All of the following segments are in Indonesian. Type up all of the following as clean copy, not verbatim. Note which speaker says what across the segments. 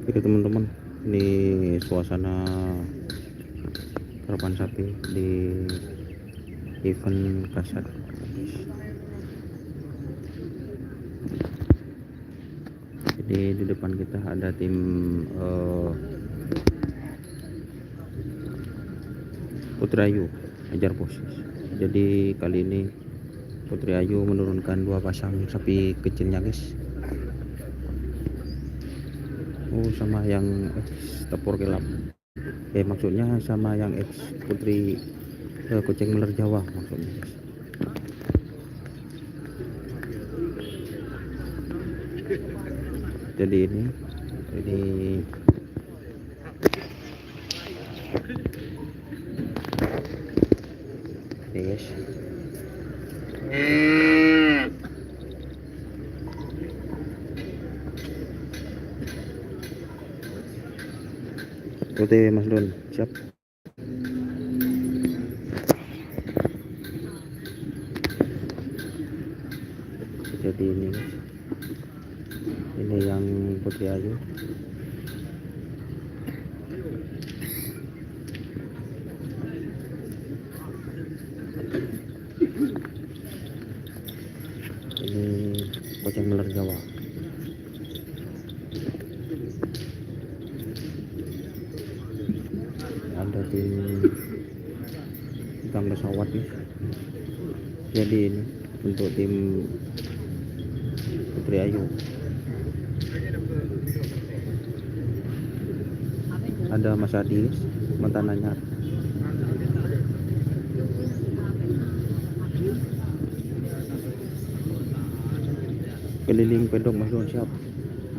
Speaker 1: Oke teman-teman, ini suasana karapan sapi di event kasat. Jadi di depan kita ada tim Putri Ayu ajar posisi. Jadi kali ini Putri Ayu menurunkan 2 pasang sapi kecilnya guys. Oh, sama yang tepur kelap. Maksudnya sama yang Putri kucing meler Jawa maksudnya guys. Jadi ini guys. Oke Mas Don, siap. Jadi ini guys, ini yang Putri Ayu. Ini kucing meler Jawa. Ada tim tukang pesawat nih. Jadi ini untuk tim Putri Ayu. Ada Mas Adi, mantan anyar. Keliling pedok Mas Don, siap.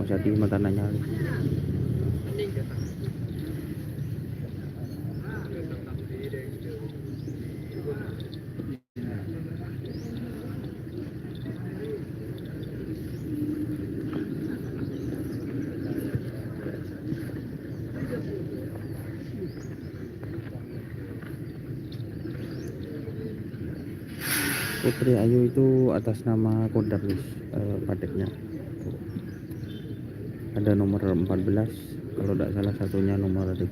Speaker 1: Mas Adi mantan anyar. Putri Ayu itu atas nama Kodar guys, padeknya. Ada nomor 14, kalau tidak salah satunya nomor 36.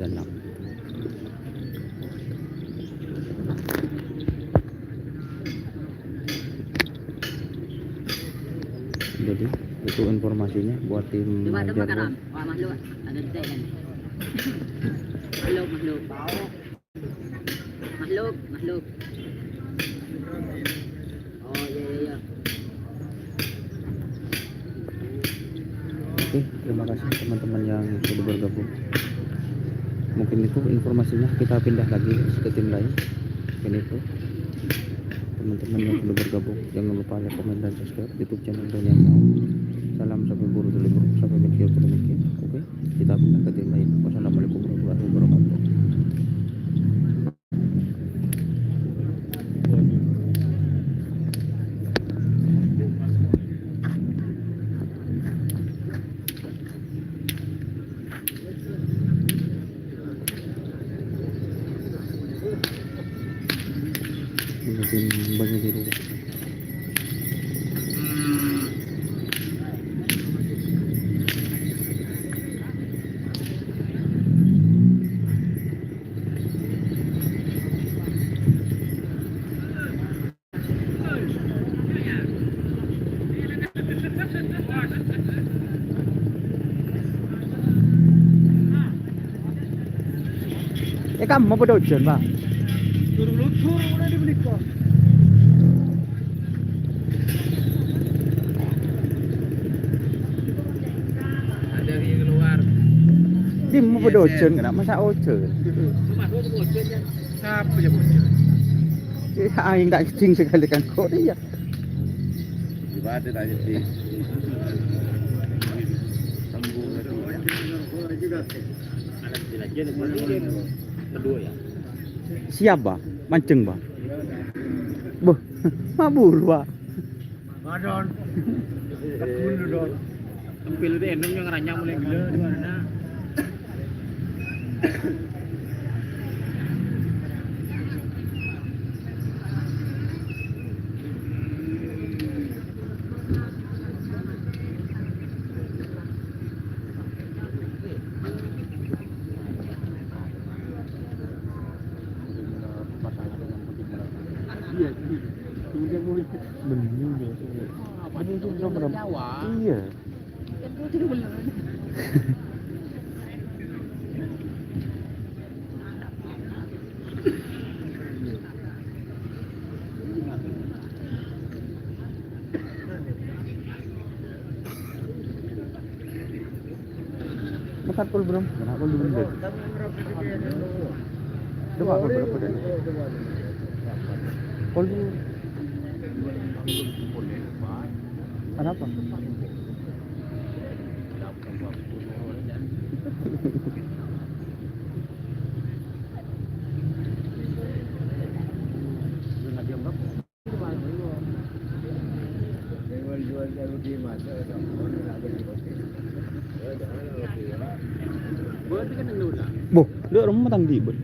Speaker 1: Jadi itu informasinya buat tim Jarwo.
Speaker 2: Makhluk. Oh iya.
Speaker 1: Oke, terima kasih teman-teman yang sudah bergabung. Mungkin itu informasinya, kita pindah lagi ke tim lain. Ini itu teman-teman yang sudah bergabung, jangan lupa like, komen, dan subscribe YouTube channel Donian. Salam sampai buru dulu, sampai berkiau demikian. Oke, kita pindah ke tim lain. Wassalamualaikum warahmatullahi wabarakatuh. Mungkin banyak di rumah. Kamu mau berdojon Pak?
Speaker 3: Turun udah dibeli kok. Ada yang keluar.
Speaker 1: Dia mau berdojon nggak? Masa ojo?
Speaker 3: Siapa ya bocor?
Speaker 1: Aing tak cing sekali kan kok dia.
Speaker 3: Ibadah tanya sih. Sambung juga. Ada jelajah kedua ya.
Speaker 1: Siap Pak, mancing Pak. Boh, mabul Pak.
Speaker 3: Madon. Takun dong. Tampil itu endem yang ngeranyang mulai gila di mana?
Speaker 1: Bram.
Speaker 3: Jawa.
Speaker 1: Iya.
Speaker 3: Kan gue tidak bener.
Speaker 1: Makan pul Bram. Kenapa lu belum? Coba aku berapa dan? Pul dulu. Kenapa? Boh, dia orang matang di bun.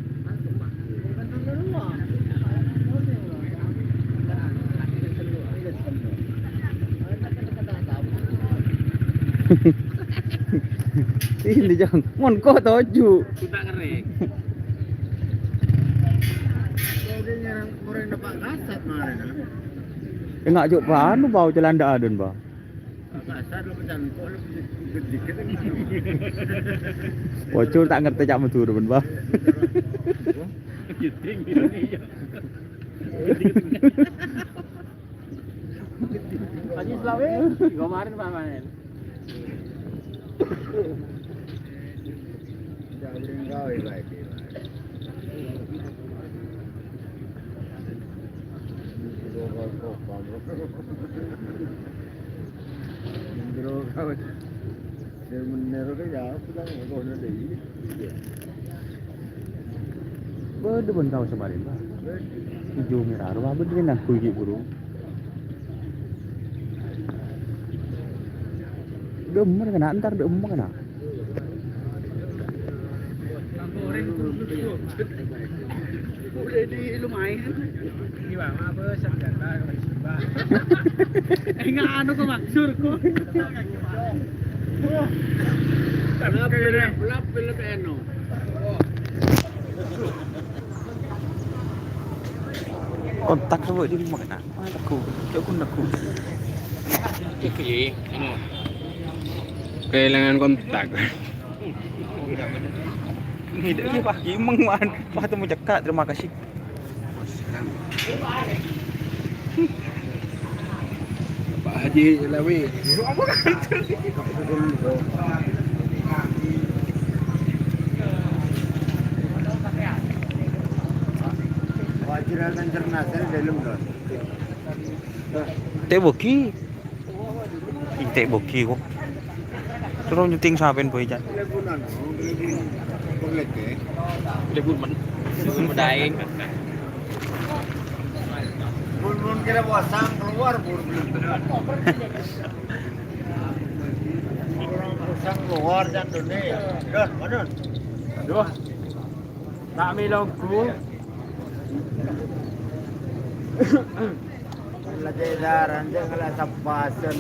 Speaker 1: Ini jangan, mon kok toju.
Speaker 3: Sudah ngerek. Dia nyerang orang dapat kasat kemarin.
Speaker 1: Enggak jut panu bau jalan dak adun ba.
Speaker 3: Kasat lu pecankol dikit.
Speaker 1: Bocor tak ngerti cak metu ben ba.
Speaker 3: Giting Indonesia. Haji Selawe kemarin Pak Manen. Jangan gawe baik. Indro gawe. Semenero ke ya pulang ngono deui.
Speaker 1: Beuh ben kau semarin ba. Hijau merah ruah benerin nang kuy burung. Demer kena ntar demer kena.
Speaker 3: Udah di lumayan. Ini bang apa senjata Mbak. Enggak anu kok maksudku. Karena pelap eno.
Speaker 1: Kontak sebut di rumah kena. Aku, aku.
Speaker 3: Iki anu. Kehilangan kontak.
Speaker 1: Ini dia Pak Gimeng man. Pak temu cekak, terima kasih.
Speaker 3: Pak Haji Lawi. Wajiran internasional dalam dong.
Speaker 1: Teh boki. Teh boki kok. Terus nyuting sampean boy jan.
Speaker 3: Lebih men. Medaing. Mun kira pasang keluar bur. Orang pasang keluar jantune. Dah, mana? Aduh. Tak milongku. Lagi daran janganlah sapasan.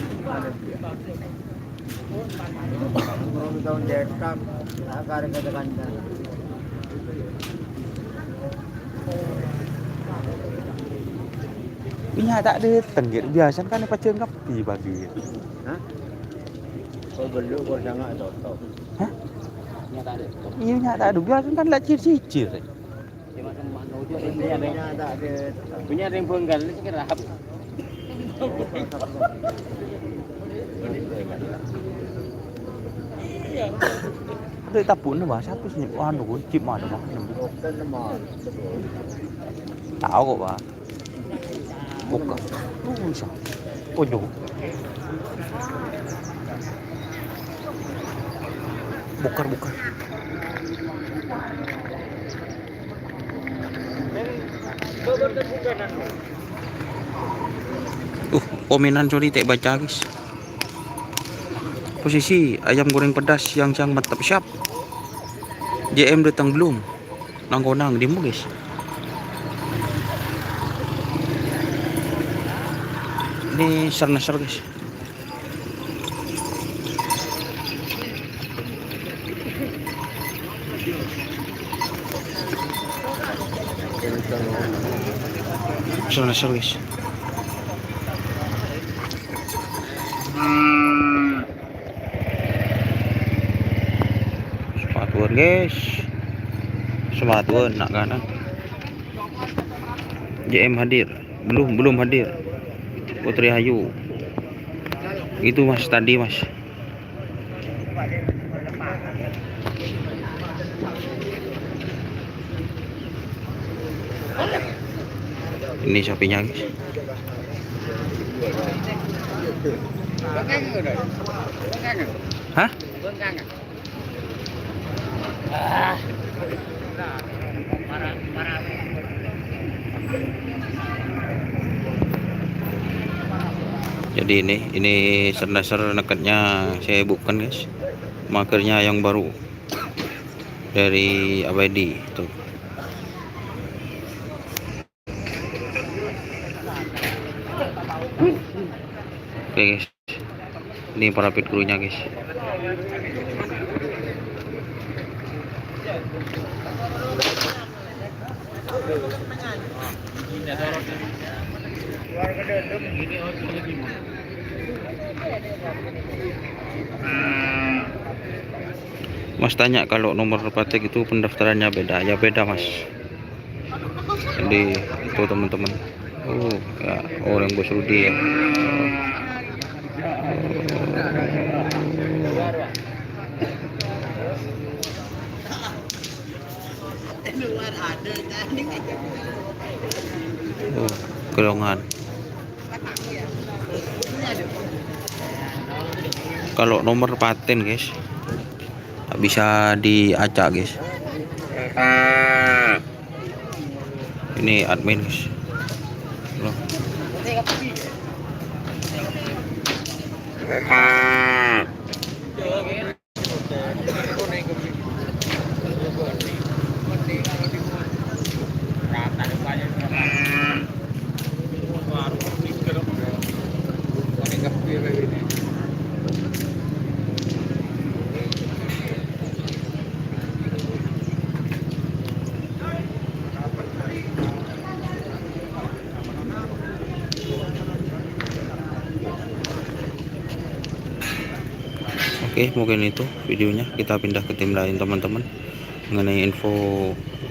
Speaker 3: Orang tahun dekat, agar katakan.
Speaker 1: Iya tak ada tenggir biasa kan apa cengkap di pagi.
Speaker 3: Hah? Kau belum kau jangan toto.
Speaker 1: Hah?
Speaker 3: Nyata ada.
Speaker 1: Iya nya tak ada biasa kan lah cicir.
Speaker 3: Punya tak ada. Punya ring penggal ni sekira rahap.
Speaker 1: Ada tapun nih bah satu senyap anu pun cip mana bah. Tahu kok bah. Buka. Bisa. Pojok. Bukar. Komenan sorry tak baca guys. Posisi ayam goreng pedas yang mantap siap. JM datang belum? Nang di mu guys. Ini ser guys. Ser guys. kapan guys? Sematuan nak kanan. JM hadir, belum hadir. Putri Ayu. Itu mas tadi mas. Ini sapinya guys. Hah? Jadi ini serdasar nekatnya saya bukan guys. Makernya yang baru dari Abadi tuh. Oke guys. Ini parapit krunya guys. Mas tanya kalau nomor patek itu pendaftarannya beda, ya beda mas. Jadi itu teman-teman. Oh ya, orang Bos Rudi ya. Oh, kelongan. Kalau nomor paten guys, tak bisa diacak guys. Ini admin guys. Loh. Oke, mungkin itu videonya. Kita pindah ke tim lain teman-teman, mengenai info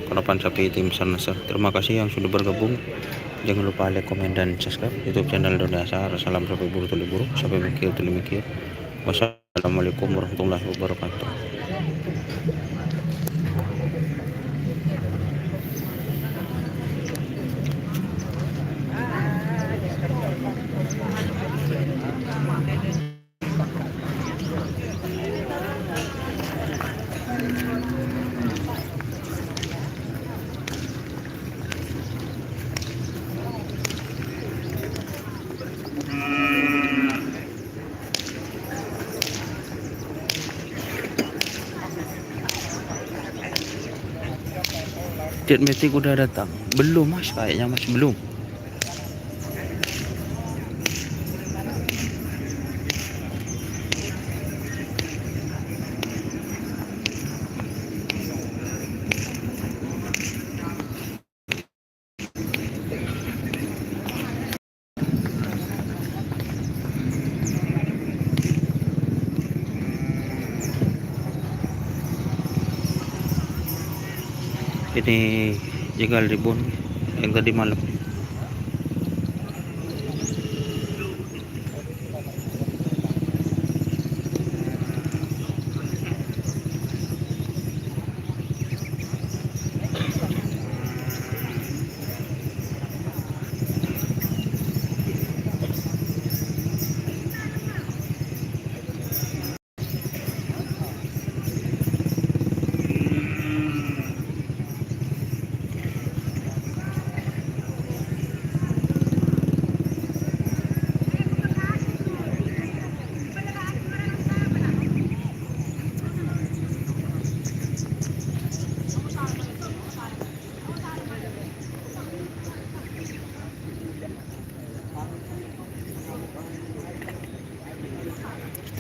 Speaker 1: karapan sapi tim Sarnasar. Terima kasih yang sudah bergabung. Jangan lupa like, komen, dan subscribe YouTube channel Doni Asar. Salam sapi buru tuli buru, sapi mikir tuli mikir. Wassalamualaikum warahmatullahi wabarakatuh. Jet Matic udah datang? Belum mas, kayaknya masih belum. Ini jegal ribun yang tadi malam.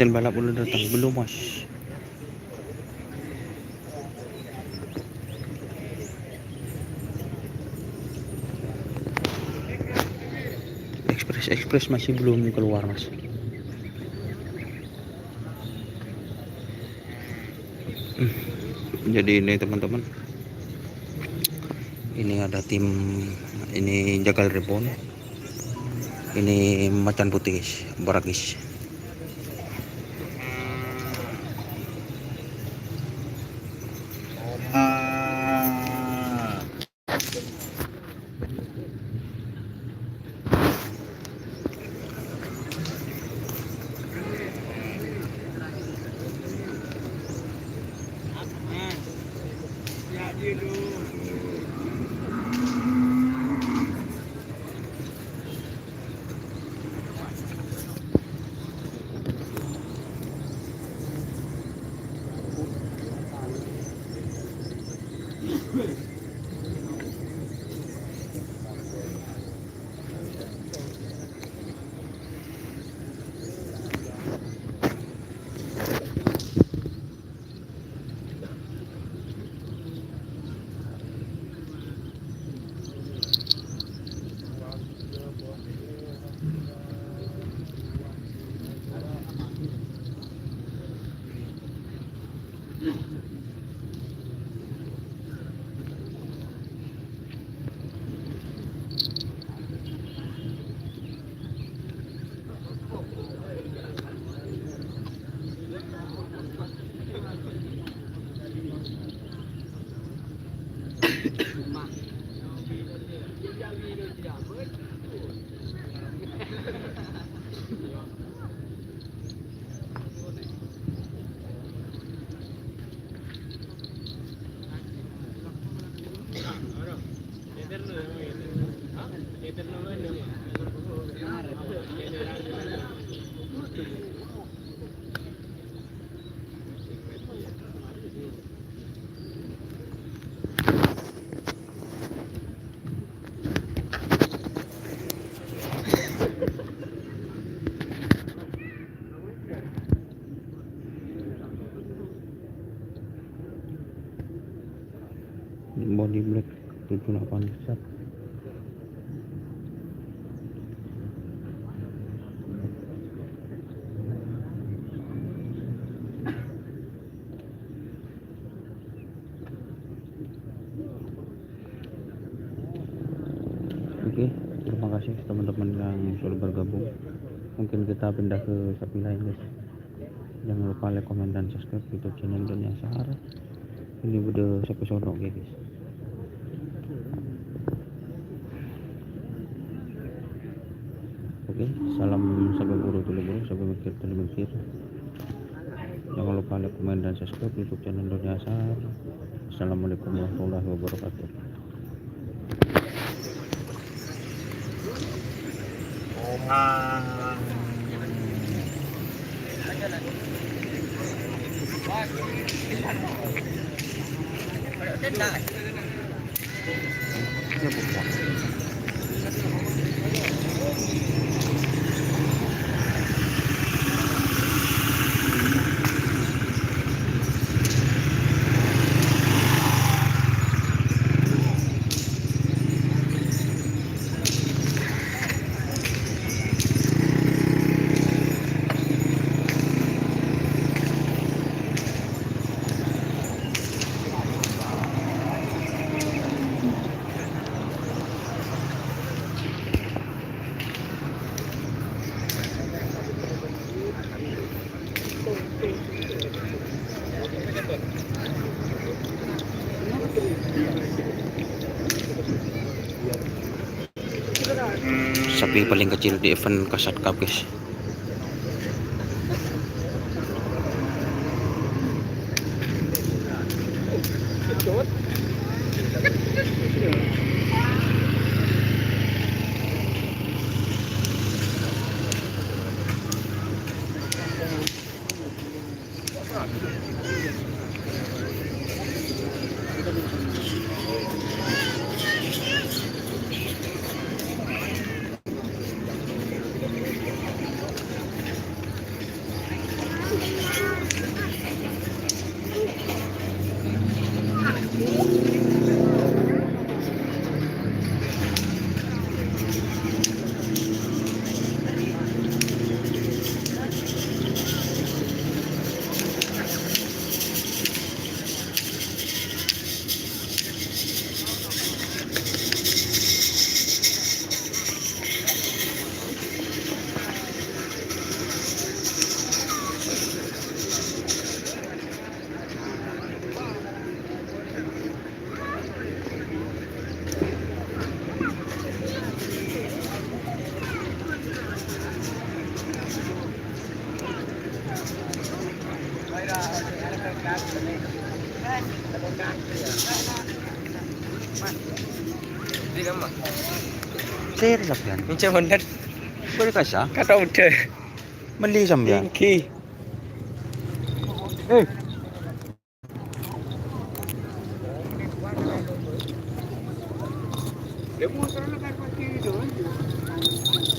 Speaker 1: Setel balap udah datang? Belum mas. Express masih belum keluar mas. Jadi ini teman-teman, ini ada tim, ini jagal rebon, ini macan putih barakis. Body black 78 set. Oke, terima kasih teman-teman yang sudah bergabung. Mungkin kita pindah ke sapi lain guys. Jangan lupa like, komen, dan subscribe YouTube channel Dunia Sahara. Ini udah sapi sono guys. Oke, salam sapi buru dulu buru, sapi mikir dulu mikir. Jangan lupa like, komen, dan subscribe YouTube channel Dunia Sahara. Assalamualaikum warahmatullahi wabarakatuh. Sapi paling kecil di event Kasat Cup guys.
Speaker 3: Di kamu.
Speaker 1: Sir sampean.
Speaker 3: Mince bener.
Speaker 1: Boleh kasah?
Speaker 3: Kata udah.
Speaker 1: Beli sampean.
Speaker 3: Tinggi.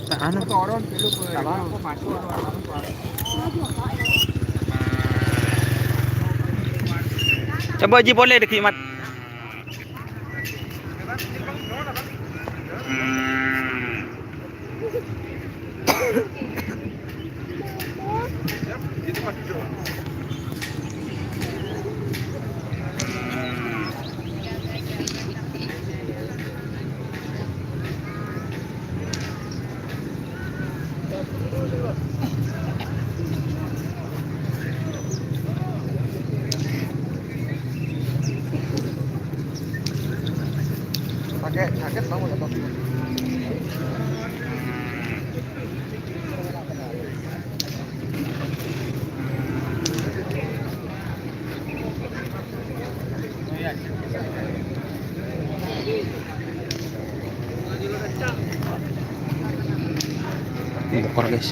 Speaker 1: Tak anu. Coba Ji boleh dikimat.
Speaker 3: Pakai jaket kamu atau?
Speaker 1: Bokor guys.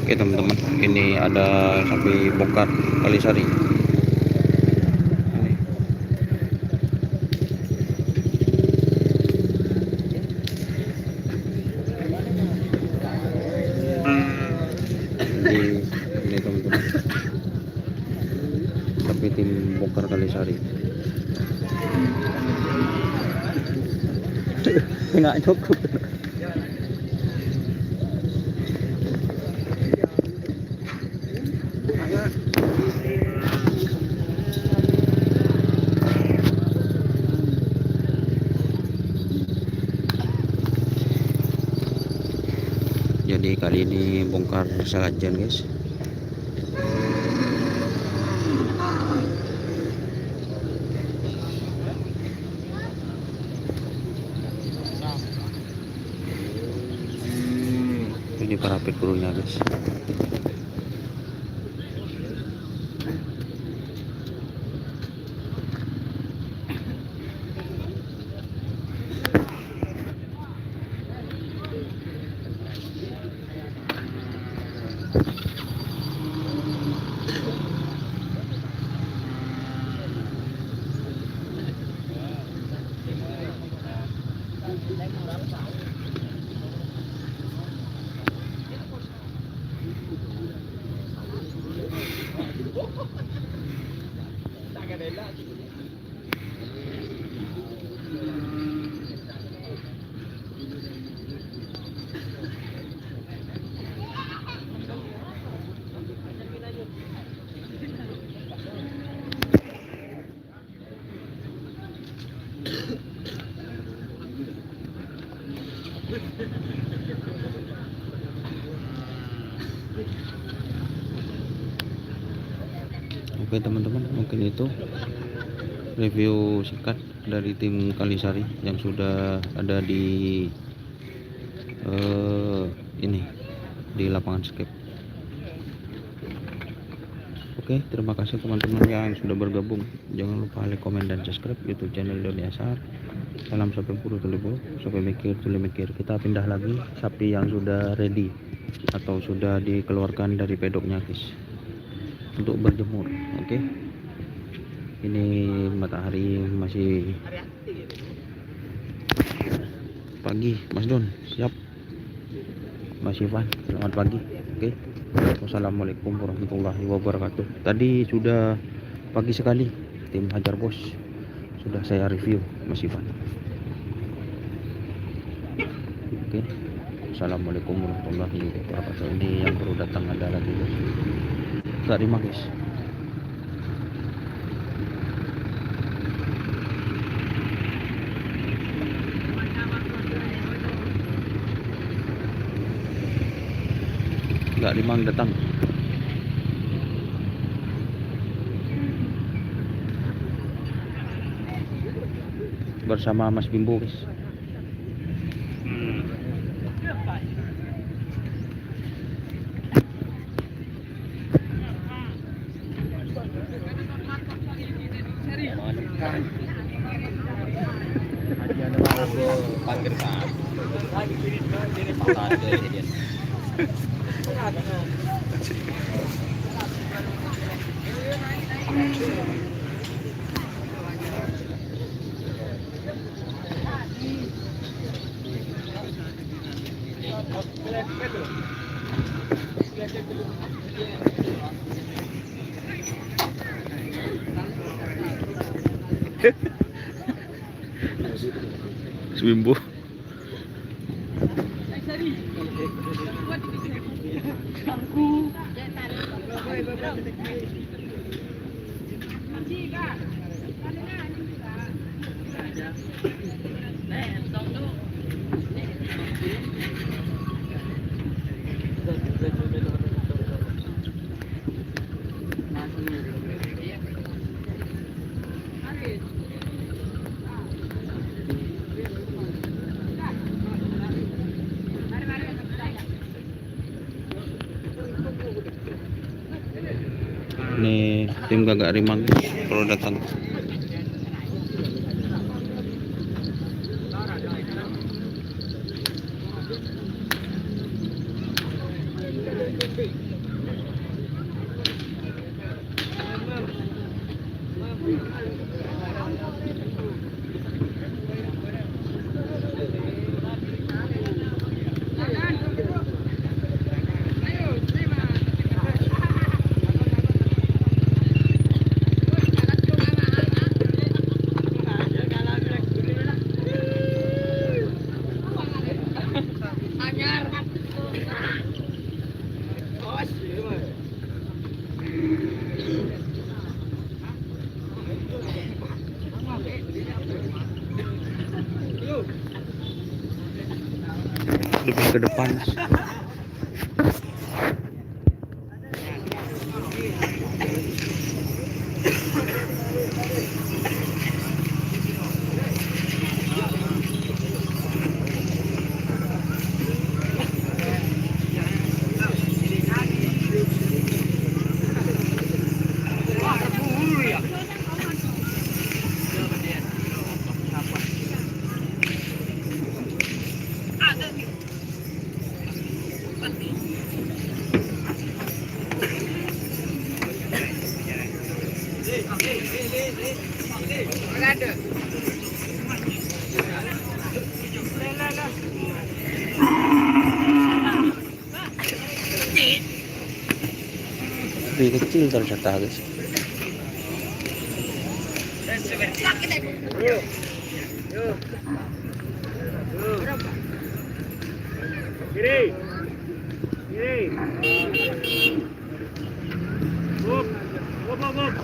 Speaker 1: Oke teman-teman, ini ada sapi bongkar Kalisari. Ini teman-teman, sapi tim bongkar Kalisari. Nggak cukup. Jadi kali ini bongkar sajian guys. Ini parapet krunya guys. Oke teman-teman, mungkin itu review singkat dari tim Kalisari yang sudah ada di ini di lapangan skate. Oke, terima kasih teman-teman yang sudah bergabung. Jangan lupa like, komen, dan subscribe YouTube channel Doni Asar. Salam sapi buru telebur, sampai mikir tuli mikir. Kita pindah lagi sapi yang sudah ready atau sudah dikeluarkan dari pedoknya guys, untuk berjemur. Oke, ini matahari masih pagi. Mas Don siap? Mas Ivan selamat pagi. Oke, wassalamualaikum warahmatullahi wabarakatuh. Tadi sudah pagi sekali tim Hajar Bos sudah saya review Mas Ivan. Oke, assalamualaikum warahmatullahi wabarakatuh. Ini yang baru datang ada lagi guys, nggak terima guys. Nggak limang datang. bersama Mas Bimbo guys. Mas Bimbo. Nih tim Gagak Rimang kalau datang. Lebih ke depan. Lebih kecil ternyata guys.
Speaker 3: Kiri. Kiri. Up. Up.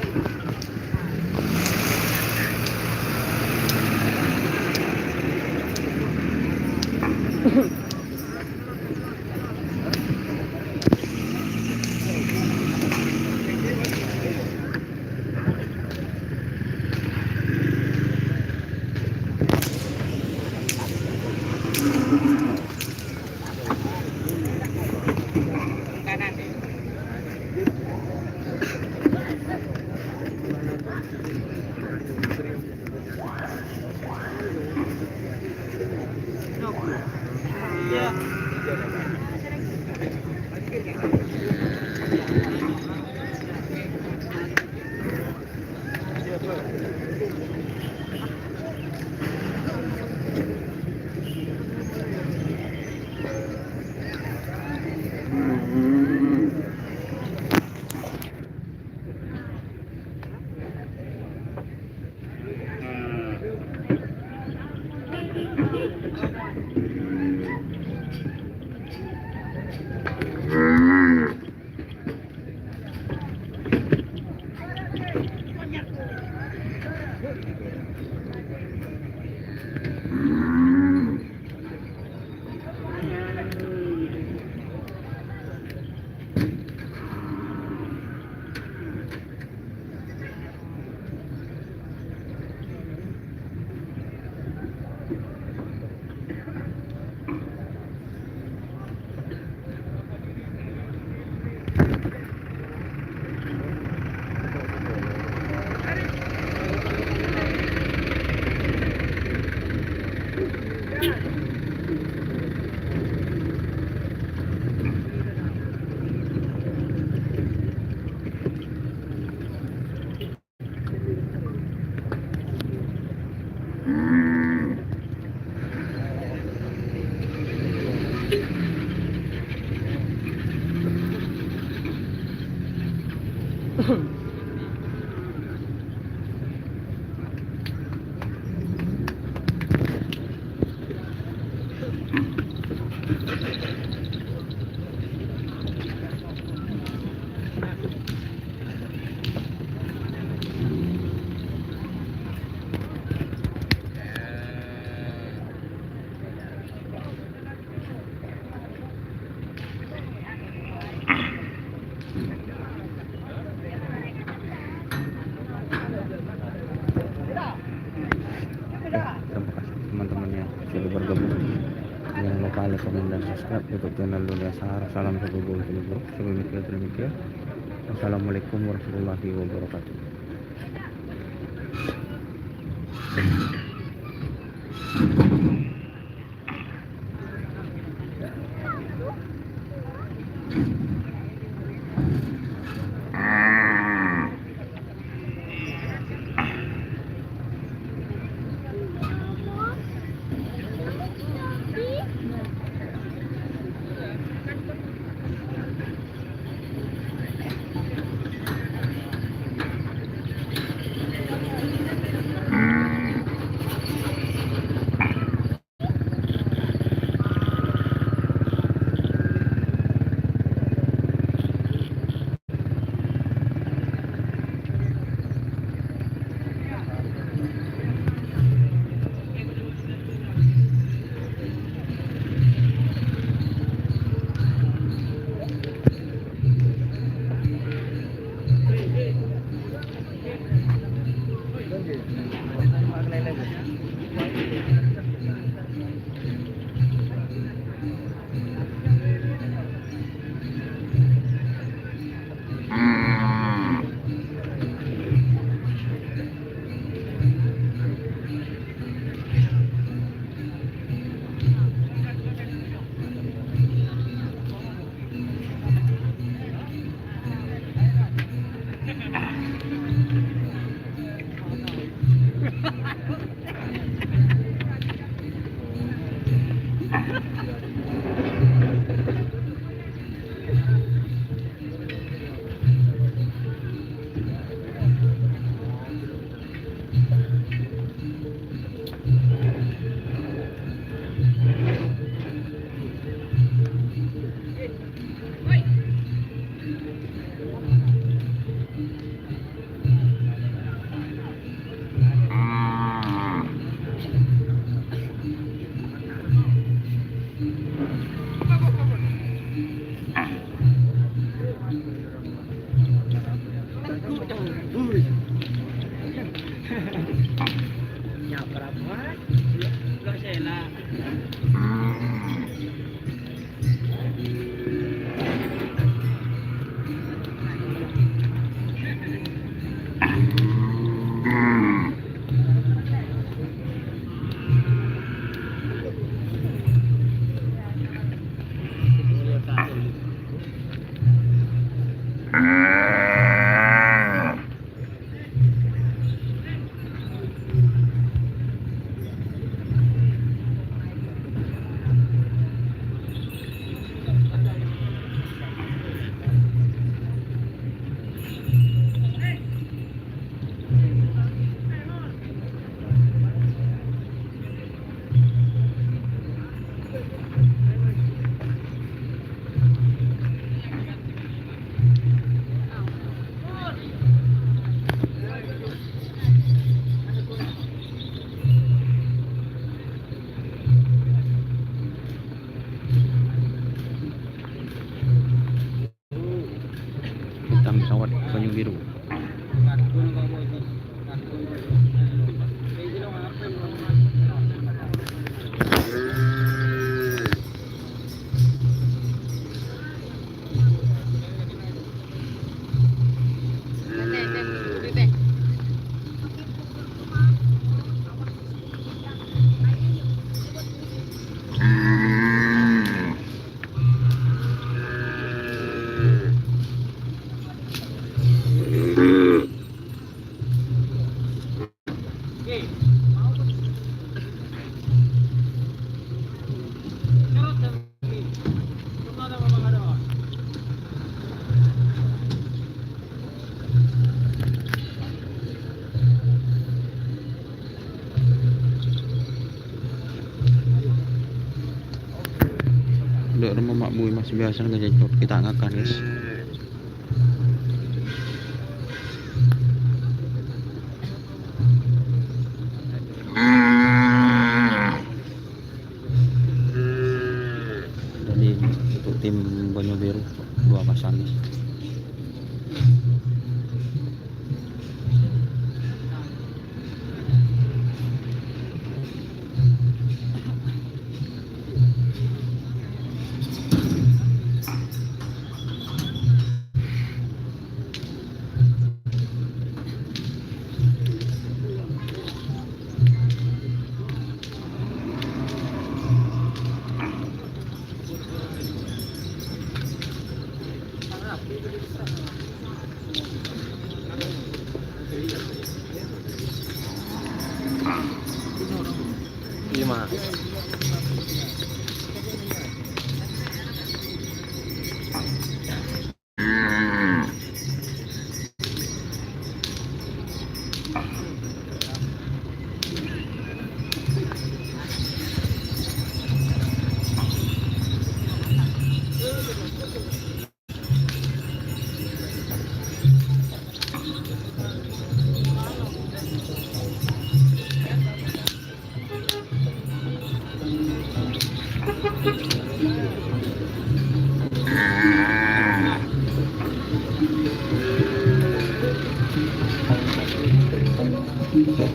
Speaker 1: Terima kasih teman-teman yang sudah bergabung. Jangan lupa like, komen, dan subscribe YouTube channel Dunia Sahara. Salam satu bulu bulu. Sebelum demikian, Assalamualaikum warahmatullahi wabarakatuh. Hitam pesawat Banyu Biru. rumah mak bui masih biasa ngejecot kita ngakan guys. Jadi untuk tim Banyu Biru 2 pasang guys.
Speaker 3: Lima.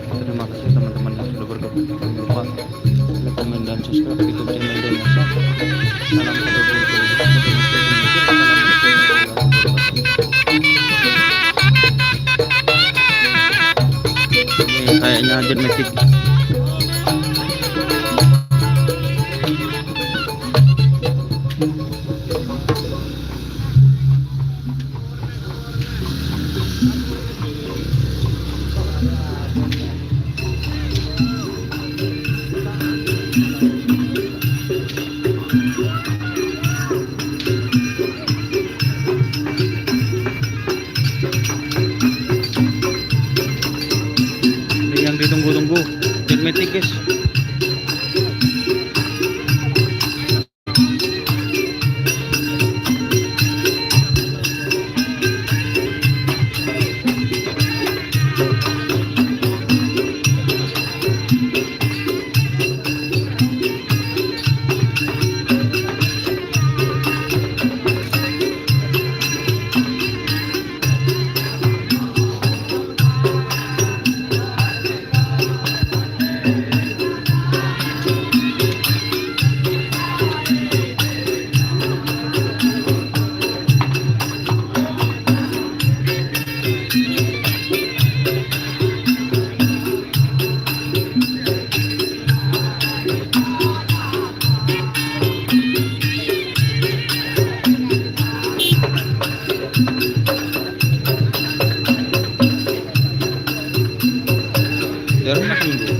Speaker 1: Terima kasih teman-teman yang sudah bergabung. Jangan lupa like, komen, dan subscribe YouTube channel Denisa. Salam satu Indonesia. Ini kayaknya Jetmatic. Ini yang ditunggu-tunggu Jetmatic guys. Jarum masih minggu.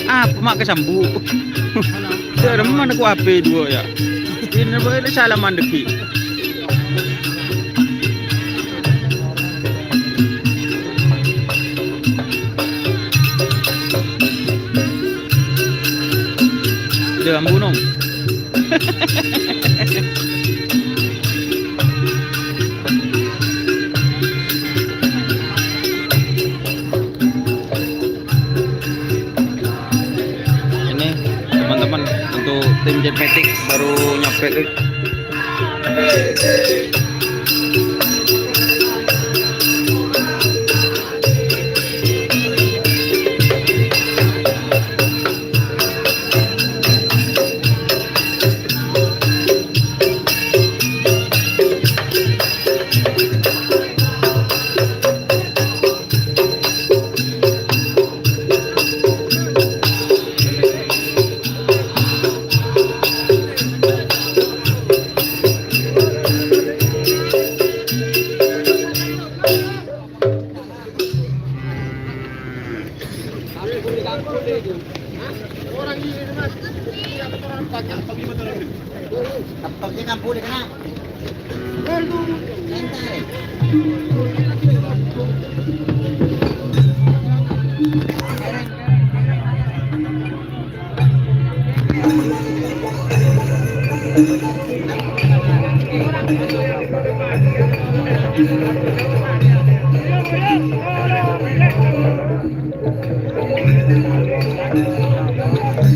Speaker 1: Apa mak kesambu? Jarum mana ku HP 2 ya? Ini boleh salah mandeki. Jangan bunuh. Ini teman-teman untuk tim Jetmatic baru nyampe.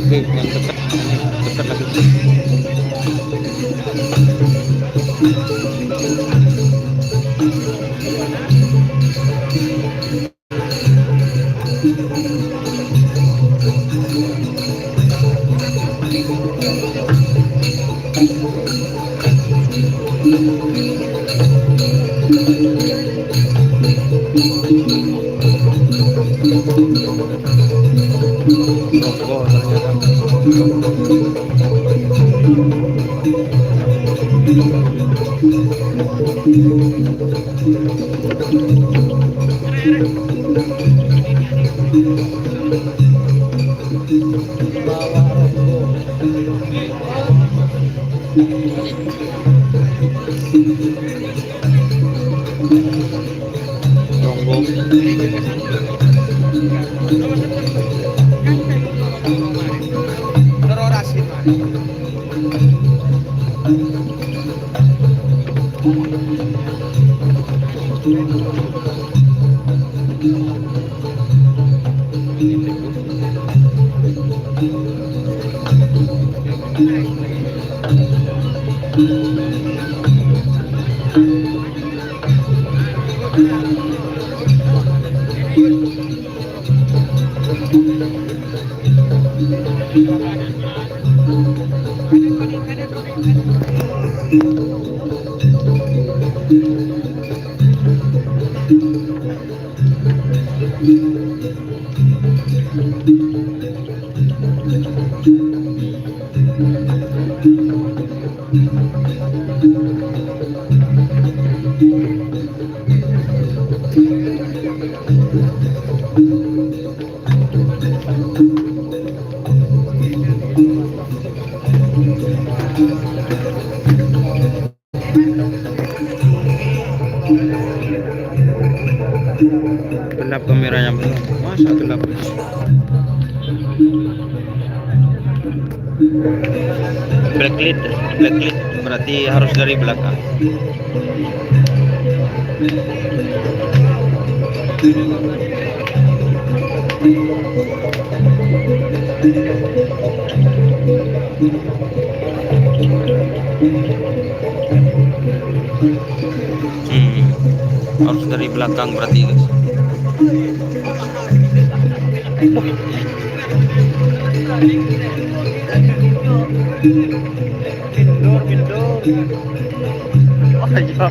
Speaker 1: Oke, yang dekat lagi. Rokok ternyata. Gelap kameranya belum. Masa gelap? Backlit, backlit berarti harus dari belakang. Harus dari belakang berarti guys. Indoor. Oh iya.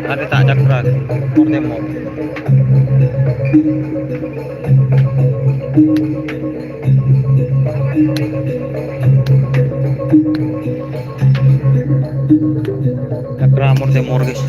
Speaker 1: Ada tak jakran, mordemor. Jakran mordemor guys.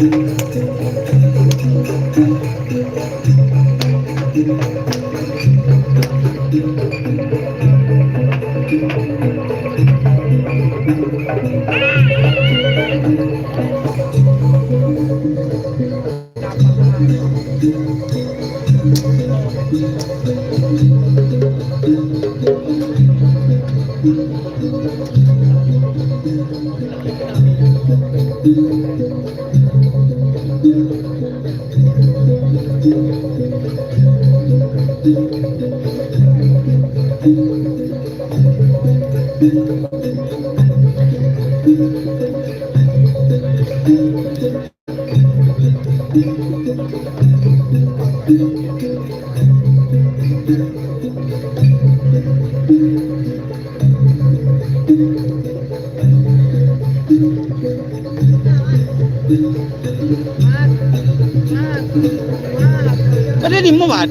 Speaker 1: Ada di mana?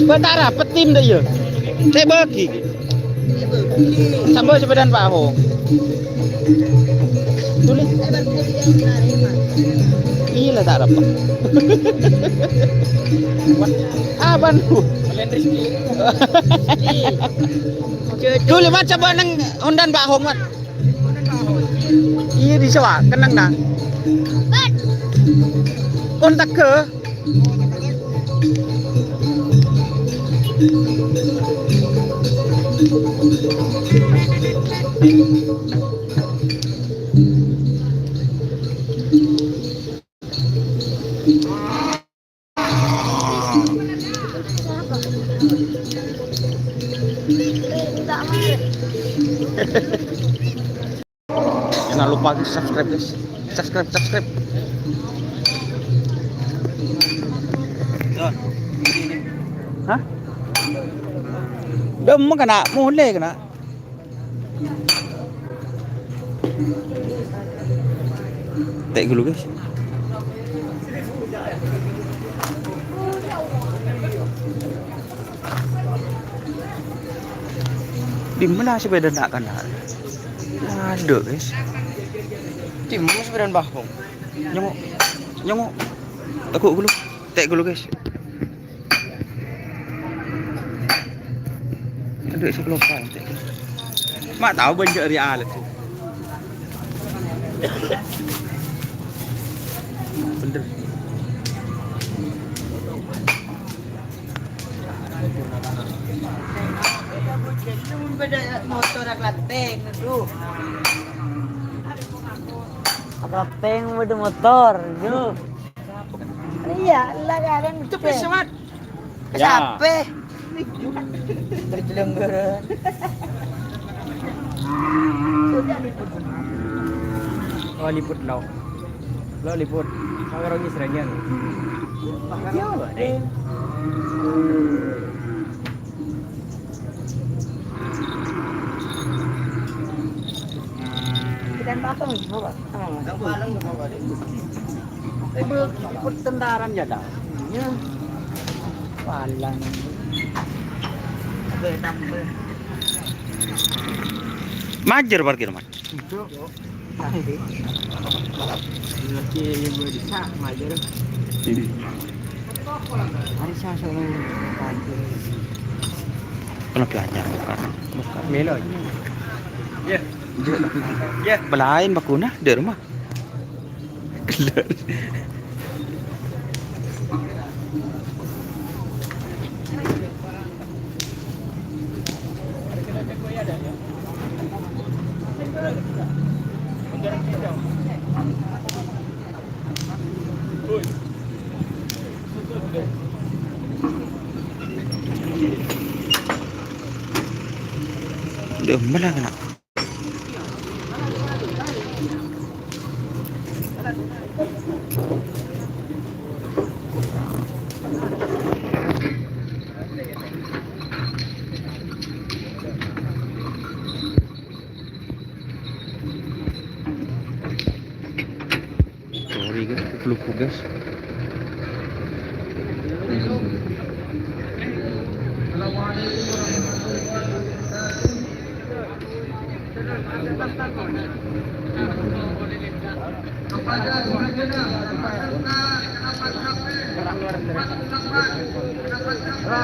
Speaker 1: Betara petim dah ya. Saya bagi. Sambil sepedaan Pak Ho. Tulis. Iya tak apa. Aban ku. Dulu mat coba nang undan Pak Ho mat. Iya di sawah kenang dah. Kontak ke jangan lupa subscribe guys. Subscribe. Hah? Dum kena, mulai kena. Tek dulu guys. Di mana sepeda nak kena? Ada guys. Di mana sepeda bahong? Nyamuk. Takut dulu. Tek dulu guys. Ada sekelompok tek. Mak tahu banyak real tu. Bener.
Speaker 3: Motor Klaten tu. Klaten ada motor tu. Iya, lah kan itu pesawat. Siapa? Terjelenggeran. Oh liput lau. Lo liput. Kalau orang Israel. Jauh deh. Dan batang bawa. Balang bawa deh. Liput tendaran ya dah. Ya. Balang. Tambah.
Speaker 1: Majer parkir mat.
Speaker 3: Itu. Lagi yang bisa majer. Hari Selasa ni pagi.
Speaker 1: Kalau belajar bukan.
Speaker 3: Melo. Ya.
Speaker 1: Ya. Belain bakuna di rumah. Udah mana kena? Sorry guys, lupa guys.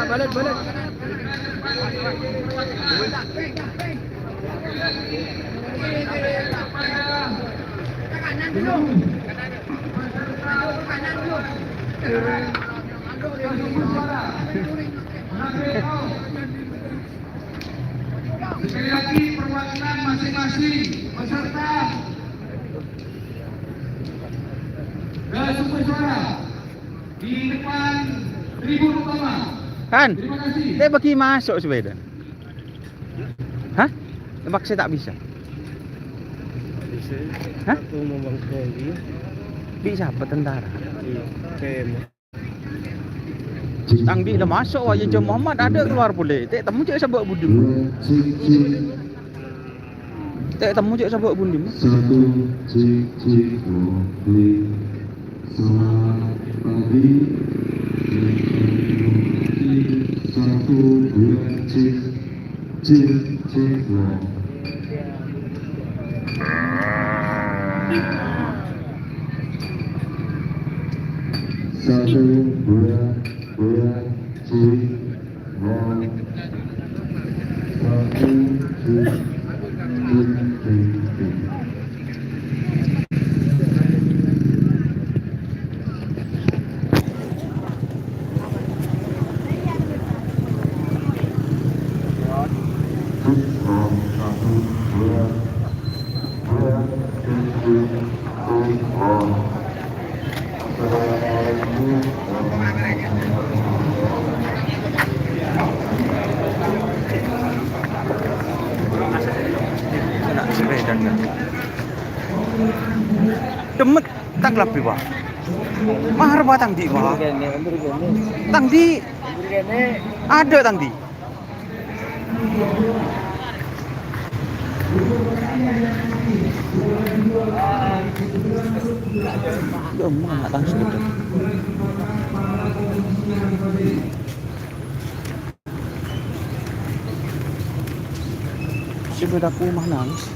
Speaker 3: Balik.
Speaker 2: Sekali lagi perwakilan masing-masing peserta dan sumber suara di depan tribun utama.
Speaker 1: Kan?
Speaker 2: Terima kasih.
Speaker 1: Dia bagi masuk sepeda. Hah? Lebak saya tak bisa.
Speaker 3: Bisa.
Speaker 1: Hah?
Speaker 3: Aku mau bangkong dia.
Speaker 1: Bisa apa tentara?
Speaker 3: Kem.
Speaker 1: Tang di dah masuk wah Jom Muhammad ada keluar boleh. Tak temu je sebab budu. temu cek sabuk pundi Mas?
Speaker 4: Satu, cek, cek, oke. Selamat pagi. Satu, dua, cek, cek, cek, satu, dua, cek, satu, cek, cek.
Speaker 1: Kena sepeda kan. Demet tanglap Pak. Mahar batang di Pak. Tang di. Ada tang di. Ya mana tang sepeda. Sepedaku mah nangis.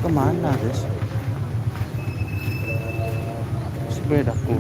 Speaker 1: Kemana guys? Sepedaku.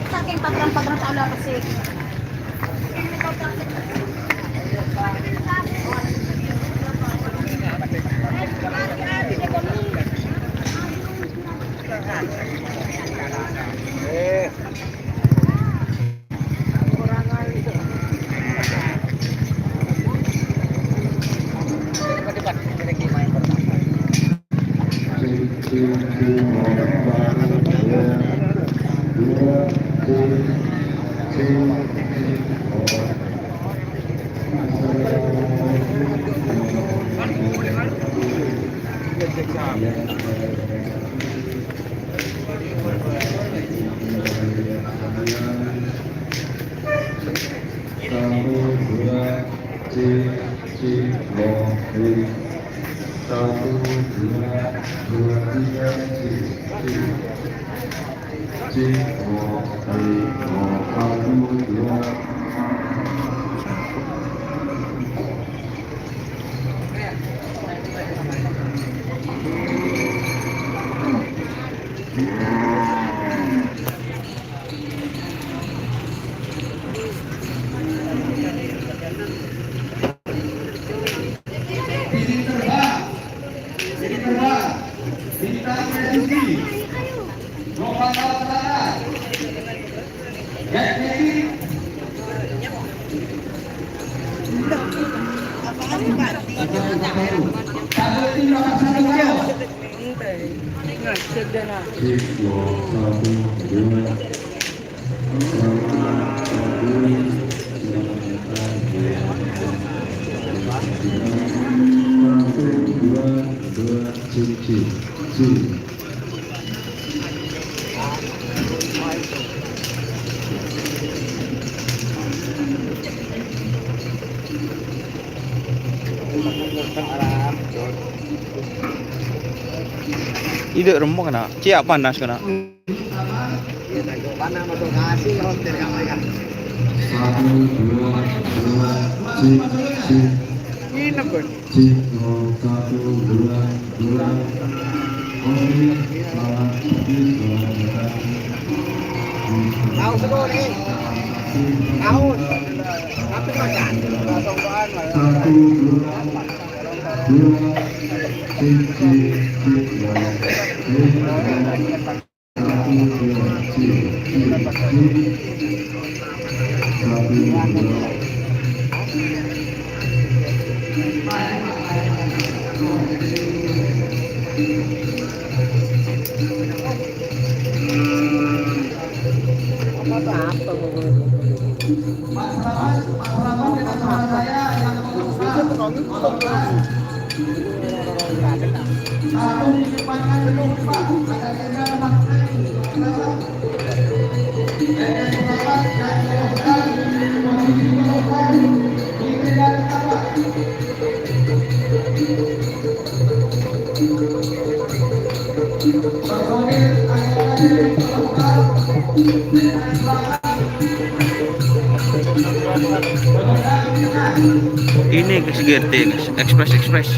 Speaker 5: Saking pagran-pagran sa ula kasi.
Speaker 1: Ide remuk kena, ciak panas kena.
Speaker 3: Tahu siguro eh. Tahu. Tapi makan. Tonggoan lah.
Speaker 4: Satu, dua, cik, cik, cik, dua. Satu, dua, cik, cik, cik. Satu, dua.
Speaker 1: Ini guys GRT guys, Express.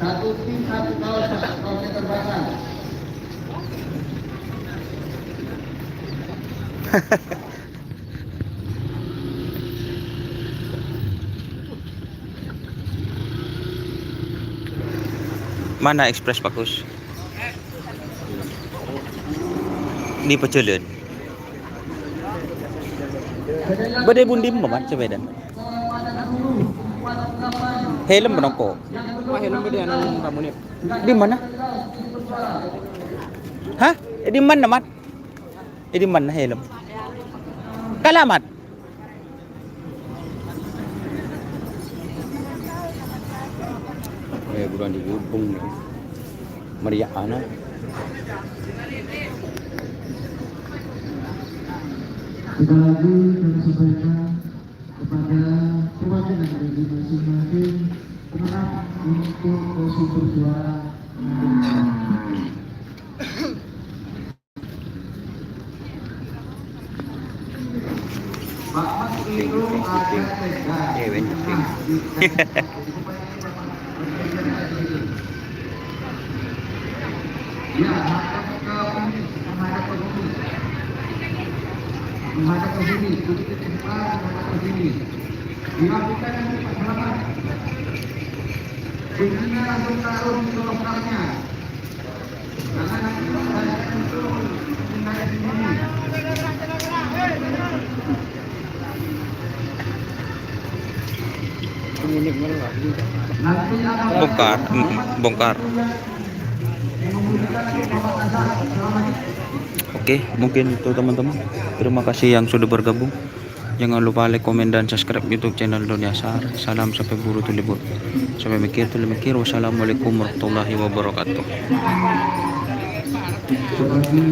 Speaker 2: Satu tim, satu kaos terbakar.
Speaker 1: Mana Express bagus? Di Pecelet. Badai bundim mamat sebedan. Helm menoko.
Speaker 3: Helm gede anu kamu nih.
Speaker 1: Di mana? Hah? Di mana mat? Di mana helm? Kalamat. Bulan di Gubung nih. Meriah anak.
Speaker 4: Sekali lagi kami sampaikan kepada perwakilan dari masing-masing pemenang untuk super juara.
Speaker 2: Bapak itu ada Ya, menghadap ke sini, sedikit ke depan, menghadap ke sini. Dilakukan yang selamat. Kuncinya langsung taruh di koloknya. Jangan nanti saya itu tinggal di sini. Nanti akan
Speaker 1: Bongkar. Oke, mungkin itu teman-teman. Terima kasih yang sudah bergabung. Jangan lupa like, komen, dan subscribe YouTube channel Dunia Sar. Salam sampai buru tu libur. Sampai mikir tu mikir. Wassalamualaikum warahmatullahi wabarakatuh.
Speaker 4: Sebagai